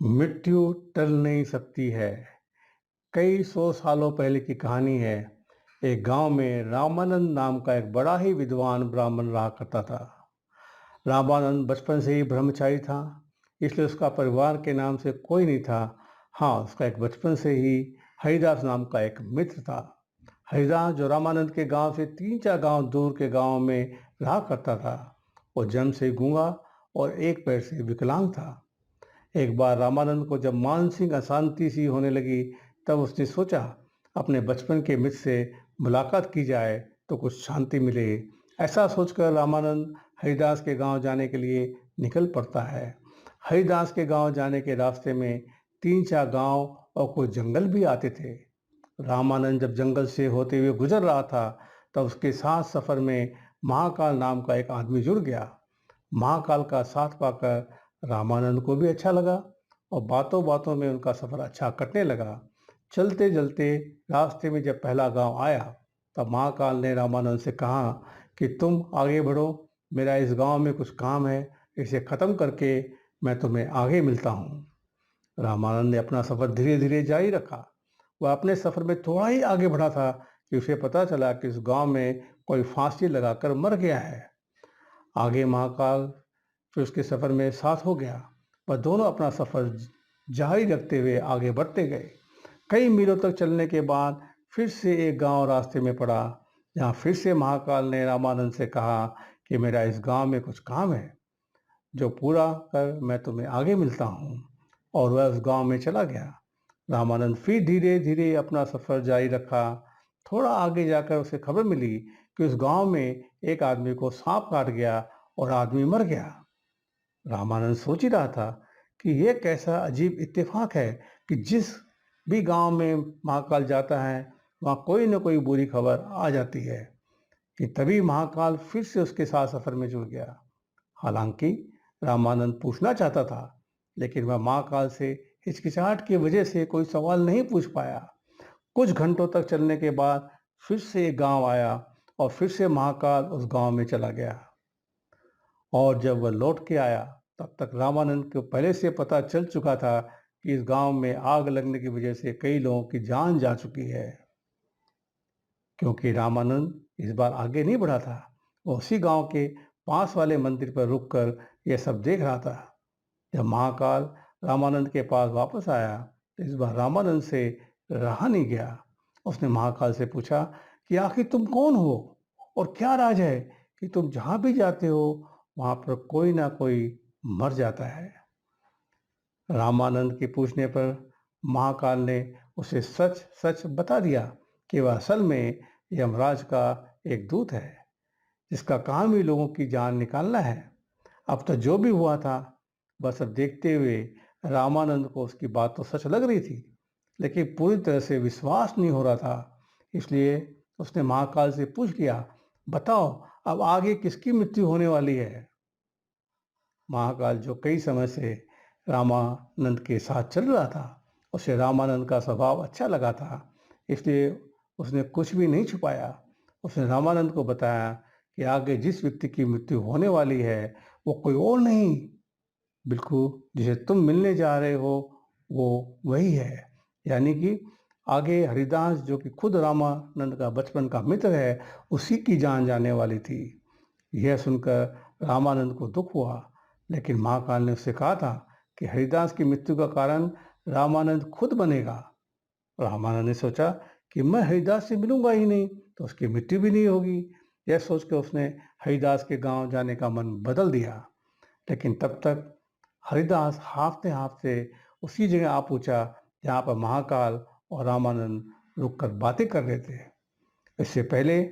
मृत्यु टल नहीं सकती है। कई सौ सालों पहले की कहानी है। एक गांव में रामानंद नाम का एक बड़ा ही विद्वान ब्राह्मण रहा करता था। रामानंद बचपन से ही ब्रह्मचारी था, इसलिए उसका परिवार के नाम से कोई नहीं था। हाँ, उसका एक बचपन से ही हरिदास नाम का एक मित्र था। हरिदास जो रामानंद के गांव से 3-4 गांव दूर के गांव में रहा करता था। वो जन्म से गूंगा और एक पैर से विकलांग था। एक बार रामानंद को जब मानसिक अशांति सी होने लगी, तब उसने सोचा अपने बचपन के मित्र से मुलाकात की जाए तो कुछ शांति मिले। ऐसा सोचकर रामानंद हरिदास के गांव जाने के लिए निकल पड़ता है। हरिदास के गांव जाने के रास्ते में 3-4 गांव और कुछ जंगल भी आते थे। रामानंद जब जंगल से होते हुए गुजर रहा था, तब उसके साथ सफर में महाकाल नाम का एक आदमी जुड़ गया। महाकाल का साथ पाकर रामानंद को भी अच्छा लगा और बातों बातों में उनका सफर अच्छा कटने लगा। चलते चलते रास्ते में जब पहला गांव आया, तब महाकाल ने रामानंद से कहा कि तुम आगे बढ़ो, मेरा इस गांव में कुछ काम है, इसे खत्म करके मैं तुम्हें आगे मिलता हूँ। रामानंद ने अपना सफर धीरे धीरे जारी रखा। वह अपने सफर में थोड़ा ही आगे बढ़ा था कि उसे पता चला कि इस गांव में कोई फांसी लगाकर मर गया है। आगे महाकाल फिर उसके सफर में साथ हो गया। वह दोनों अपना सफर जारी रखते हुए आगे बढ़ते गए। कई मीलों तक चलने के बाद फिर से एक गांव रास्ते में पड़ा, जहां फिर से महाकाल ने रामानंद से कहा कि मेरा इस गांव में कुछ काम है, जो पूरा कर मैं तुम्हें आगे मिलता हूँ। और वह उस गांव में चला गया। रामानंद फिर धीरे धीरे अपना सफर जारी रखा। थोड़ा आगे जाकर उसे खबर मिली कि उस गांव में एक आदमी को सांप काट गया और आदमी मर गया। रामानंद सोच ही रहा था कि यह कैसा अजीब इत्तेफाक है कि जिस भी गांव में महाकाल जाता है, वहां कोई न कोई बुरी खबर आ जाती है। कि तभी महाकाल फिर से उसके साथ सफर में जुड़ गया। हालांकि रामानंद पूछना चाहता था, लेकिन वह महाकाल से हिचकिचाहट की वजह से कोई सवाल नहीं पूछ पाया। कुछ घंटों तक चलने के बाद फिर से एक गांव आया और फिर से महाकाल उस गांव में चला गया। और जब वह लौट के आया, तब तक रामानंद को पहले से पता चल चुका था कि इस गांव में आग लगने की वजह से कई लोगों की जान जा चुकी है। क्योंकि रामानंद इस बार आगे नहीं बढ़ा था, वो उसी गांव के पास वाले मंदिर पर रुककर यह सब देख रहा था। जब महाकाल रामानंद के पास वापस आया, तो इस बार रामानंद से रहा नहीं गया। उसने महाकाल से पूछा कि आखिर तुम कौन हो और क्या राज है कि तुम जहां भी जाते हो वहां पर कोई ना कोई मर जाता है। रामानंद के पूछने पर महाकाल ने उसे सच सच बता दिया कि वह असल में यमराज का एक दूत है, जिसका काम ही लोगों की जान निकालना है। अब तो जो भी हुआ था, बस अब देखते हुए रामानंद को उसकी बात तो सच लग रही थी, लेकिन पूरी तरह से विश्वास नहीं हो रहा था। इसलिए उसने महाकाल से पूछ लिया, बताओ अब आगे किसकी मृत्यु होने वाली है। महाकाल, जो कई समय से रामानंद के साथ चल रहा था, उसे रामानंद का स्वभाव अच्छा लगा था, इसलिए उसने कुछ भी नहीं छुपाया। उसने रामानंद को बताया कि आगे जिस व्यक्ति की मृत्यु होने वाली है, वो कोई और नहीं, बिल्कुल जिसे तुम मिलने जा रहे हो वो वही है। यानी कि आगे हरिदास, जो कि खुद रामानंद का बचपन का मित्र है, उसी की जान जाने वाली थी। यह सुनकर रामानंद को दुख हुआ, लेकिन महाकाल ने उससे कहा था कि हरिदास की मृत्यु का कारण रामानंद खुद बनेगा। रामानंद ने सोचा कि मैं हरिदास से मिलूंगा ही नहीं, तो उसकी मृत्यु भी नहीं होगी। यह सोचकर उसने हरिदास के गांव जाने का मन बदल दिया। लेकिन तब तक हरिदास हाँफते हाँफते उसी जगह आ पहुंचा जहाँ पर महाकाल और रामानंद रुककर बातें कर रहे थे। इससे पहले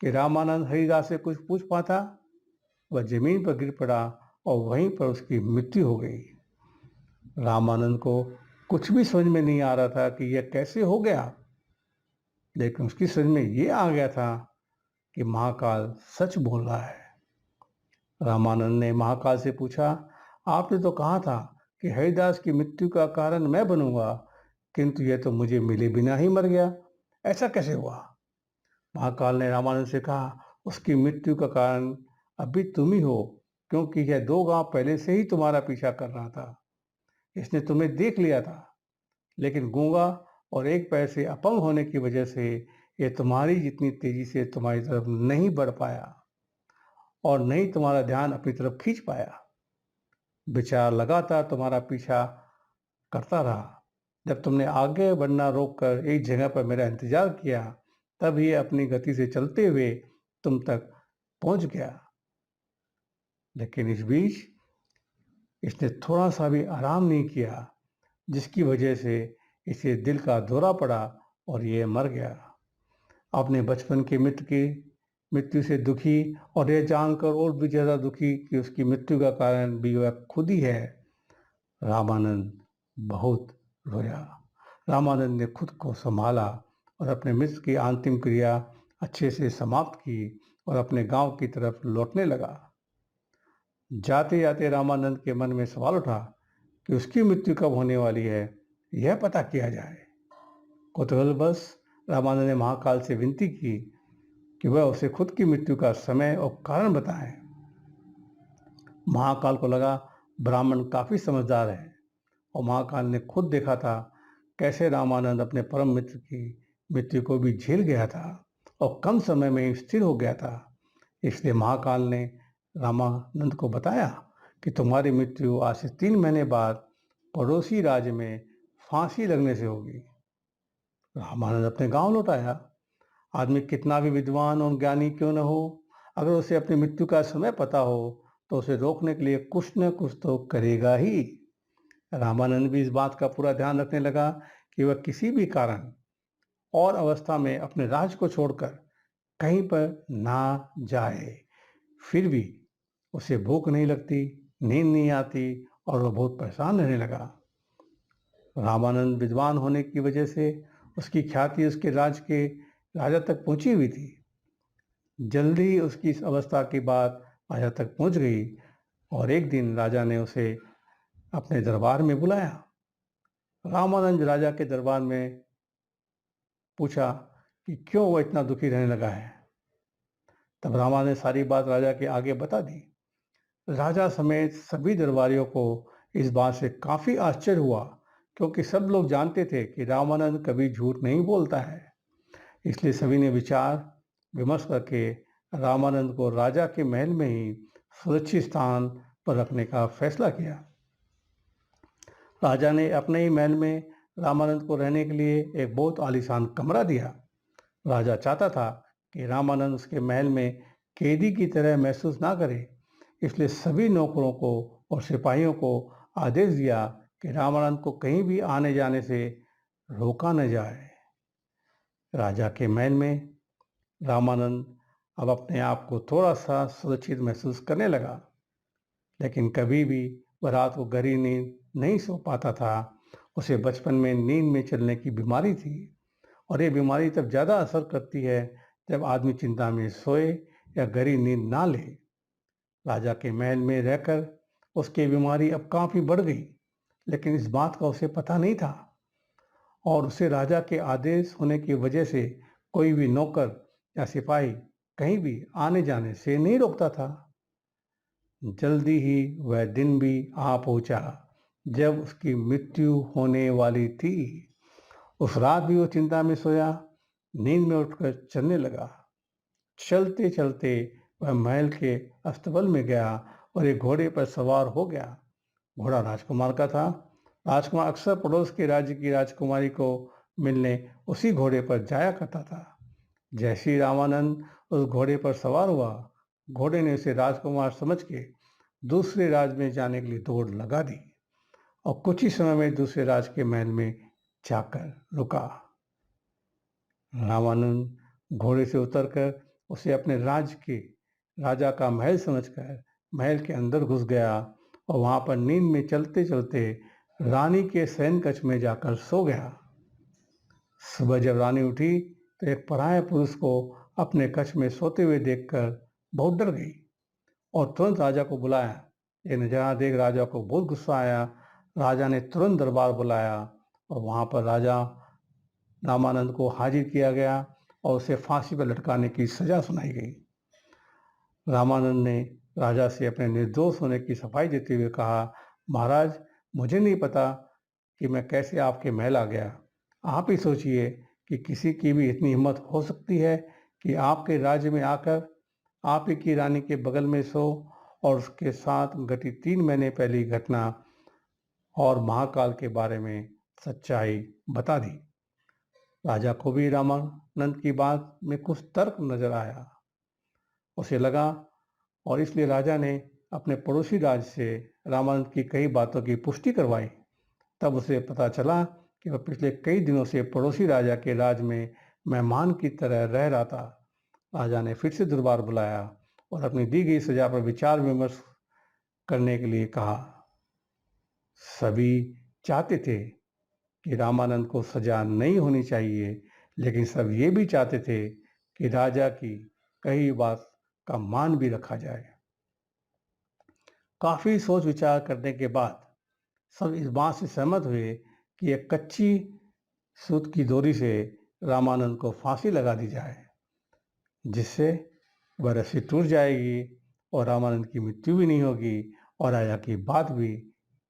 कि रामानंद हरिदास से कुछ पूछ पाता, वह जमीन पर गिर पड़ा और वहीं पर उसकी मृत्यु हो गई। रामानंद को कुछ भी समझ में नहीं आ रहा था कि यह कैसे हो गया, लेकिन उसकी समझ में ये आ गया था कि महाकाल सच बोल रहा है। रामानंद ने महाकाल से पूछा, आपने तो कहा था कि हरिदास की मृत्यु का कारण मैं बनूंगा, किंतु यह तो मुझे मिले बिना ही मर गया, ऐसा कैसे हुआ। महाकाल ने रामानंद से कहा, उसकी मृत्यु का कारण अभी तुम ही हो, क्योंकि यह 2 गांव पहले से ही तुम्हारा पीछा कर रहा था। इसने तुम्हें देख लिया था, लेकिन गूंगा और एक पैर से अपंग होने की वजह से ये तुम्हारी जितनी तेजी से तुम्हारी तरफ नहीं बढ़ पाया और नहीं तुम्हारा ध्यान अपनी तरफ खींच पाया। बेचारा लगातार तुम्हारा पीछा करता रहा। जब तुमने आगे बढ़ना रोककर एक जगह पर मेरा इंतजार किया, तब ये अपनी गति से चलते हुए तुम तक पहुंच गया। लेकिन इस बीच इसने थोड़ा सा भी आराम नहीं किया, जिसकी वजह से इसे दिल का दौरा पड़ा और ये मर गया। अपने बचपन के मित्र की मृत्यु से दुखी और यह जानकर और भी ज़्यादा दुखी कि उसकी मृत्यु का कारण भी वह खुद ही है, रामानंद बहुत रोया। रामानंद ने खुद को संभाला और अपने मित्र की अंतिम क्रिया अच्छे से समाप्त की और अपने गांव की तरफ लौटने लगा। जाते जाते रामानंद के मन में सवाल उठा कि उसकी मृत्यु कब होने वाली है, यह पता किया जाए। कौतूहलवश रामानंद ने महाकाल से विनती की कि वह उसे खुद की मृत्यु का समय और कारण बताएं। महाकाल को लगा ब्राह्मण काफी समझदार है और महाकाल ने खुद देखा था कैसे रामानंद अपने परम मित्र की मृत्यु को भी झेल गया था और कम समय में ही स्थिर हो गया था। इसलिए महाकाल ने रामानंद को बताया कि तुम्हारी मृत्यु आज से 3 महीने बाद पड़ोसी राज्य में फांसी लगने से होगी। रामानंद अपने गांव लौट आया। आदमी कितना भी विद्वान और ज्ञानी क्यों न हो, अगर उसे अपनी मृत्यु का समय पता हो तो उसे रोकने के लिए कुछ न कुछ तो करेगा ही। रामानंद भी इस बात का पूरा ध्यान रखने लगा कि वह किसी भी कारण और अवस्था में अपने राज्य को छोड़कर कहीं पर ना जाए। फिर भी उसे भूख नहीं लगती, नींद नहीं आती और वह बहुत परेशान रहने लगा। रामानंद विद्वान होने की वजह से उसकी ख्याति उसके राज्य के राजा तक पहुंची हुई थी। जल्दी ही उसकी इस अवस्था की बात राजा तक पहुंच गई और एक दिन राजा ने उसे अपने दरबार में बुलाया। रामानंद राजा के दरबार में पूछा कि क्यों वह इतना दुखी रहने लगा है। तब रामानंद ने सारी बात राजा के आगे बता दी। राजा समेत सभी दरबारियों को इस बात से काफी आश्चर्य हुआ, क्योंकि सब लोग जानते थे कि रामानंद कभी झूठ नहीं बोलता है। इसलिए सभी ने विचार विमर्श करके रामानंद को राजा के महल में ही सुरक्षित स्थान पर रखने का फैसला किया। राजा ने अपने ही महल में रामानंद को रहने के लिए एक बहुत आलीशान कमरा दिया। राजा चाहता था कि रामानंद उसके महल में कैदी की तरह महसूस ना करे, इसलिए सभी नौकरों को और सिपाहियों को आदेश दिया कि रामानंद को कहीं भी आने जाने से रोका न जाए। राजा के महल में रामानंद अब अपने आप को थोड़ा सा सुरक्षित महसूस करने लगा, लेकिन कभी भी वह रात को गहरी नींद नहीं सो पाता था। उसे बचपन में नींद में चलने की बीमारी थी और ये बीमारी तब ज़्यादा असर करती है जब आदमी चिंता में सोए या गहरी नींद ना ले। राजा के महल में रहकर उसकी बीमारी अब काफ़ी बढ़ गई, लेकिन इस बात का उसे पता नहीं था और उसे राजा के आदेश होने की वजह से कोई भी नौकर या सिपाही कहीं भी आने जाने से नहीं रोकता था। जल्दी ही वह दिन भी आ पहुंचा जब उसकी मृत्यु होने वाली थी। उस रात भी वो चिंता में सोया, नींद में उठकर चलने लगा। चलते चलते वह महल के अस्तबल में गया और एक घोड़े पर सवार हो गया। घोड़ा राजकुमार का था। राजकुमार अक्सर पड़ोस के राज्य की राजकुमारी को मिलने उसी घोड़े पर जाया करता था। जैसे ही रामानंद उस घोड़े पर सवार हुआ, घोड़े ने उसे राजकुमार समझ के दूसरे राज्य में जाने के लिए दौड़ लगा दी और कुछ ही समय में दूसरे राज्य के महल में जाकर रुका। रामानंद घोड़े से उतरकर उसे अपने राज्य के राजा का महल समझकर महल के अंदर घुस गया और वहां पर नींद में चलते चलते रानी के शयन कक्ष में जाकर सो गया। सुबह जब रानी उठी तो एक पराये पुरुष को अपने कक्ष में सोते हुए देखकर बहुत डर गई और तुरंत राजा को बुलाया। ये नजारा देख राजा को बहुत गुस्सा आया। राजा ने तुरंत दरबार बुलाया और वहां पर राजा रामानंद को हाजिर किया गया और उसे फांसी पर लटकाने की सजा सुनाई गई। रामानंद ने राजा से अपने निर्दोष होने की सफाई देते हुए कहा, महाराज, मुझे नहीं पता कि मैं कैसे आपके महल आ गया। आप ही सोचिए कि किसी की भी इतनी हिम्मत हो सकती है कि आपके राज्य में आकर आप ही की रानी के बगल में सो और उसके साथ घटी 3 महीने पहली घटना और महाकाल के बारे में सच्चाई बता दी। राजा को भी रामानंद की बात में कुछ तर्क नजर आया। उसे लगा और इसलिए राजा ने अपने पड़ोसी राज्य से रामानंद की कई बातों की पुष्टि करवाई। तब उसे पता चला कि वह पिछले कई दिनों से पड़ोसी राजा के राज में मेहमान की तरह रह रहा था। राजा ने फिर से दरबार बुलाया और अपनी दी गई सजा पर विचार विमर्श करने के लिए कहा। सभी चाहते थे कि रामानंद को सजा नहीं होनी चाहिए, लेकिन सब ये भी चाहते थे कि राजा की कही बात का मान भी रखा जाए। काफी सोच विचार करने के बाद सब इस बात से सहमत हुए कि एक कच्ची सूत की डोरी से रामानंद को फांसी लगा दी जाए, जिससे वह रस्सी टूट जाएगी और रामानंद की मृत्यु भी नहीं होगी और राजा की बात भी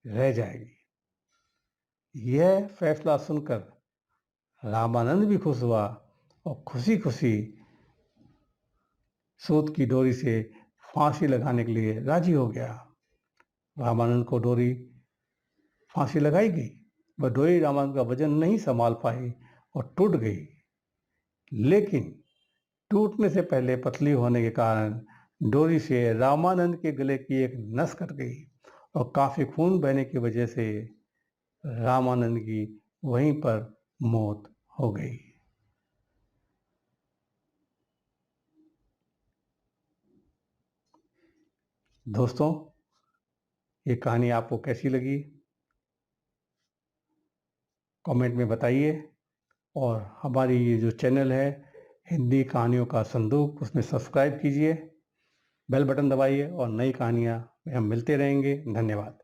रह जाएगी। यह फैसला सुनकर रामानंद भी खुश हुआ और खुशी खुशी सूत की डोरी से फांसी लगाने के लिए राजी हो गया। रामानंद को डोरी फांसी लगाई गई। वह डोरी रामानंद का वजन नहीं संभाल पाई और टूट गई, लेकिन टूटने से पहले पतली होने के कारण डोरी से रामानंद के गले की एक नस कट गई और काफी खून बहने की वजह से रामानंद की वहीं पर मौत हो गई। दोस्तों, ये कहानी आपको कैसी लगी कमेंट में बताइए और हमारी ये जो चैनल है हिंदी कहानियों का संदूक, उसमें सब्सक्राइब कीजिए, बेल बटन दबाइए और नई कहानियाँ में हम मिलते रहेंगे। धन्यवाद।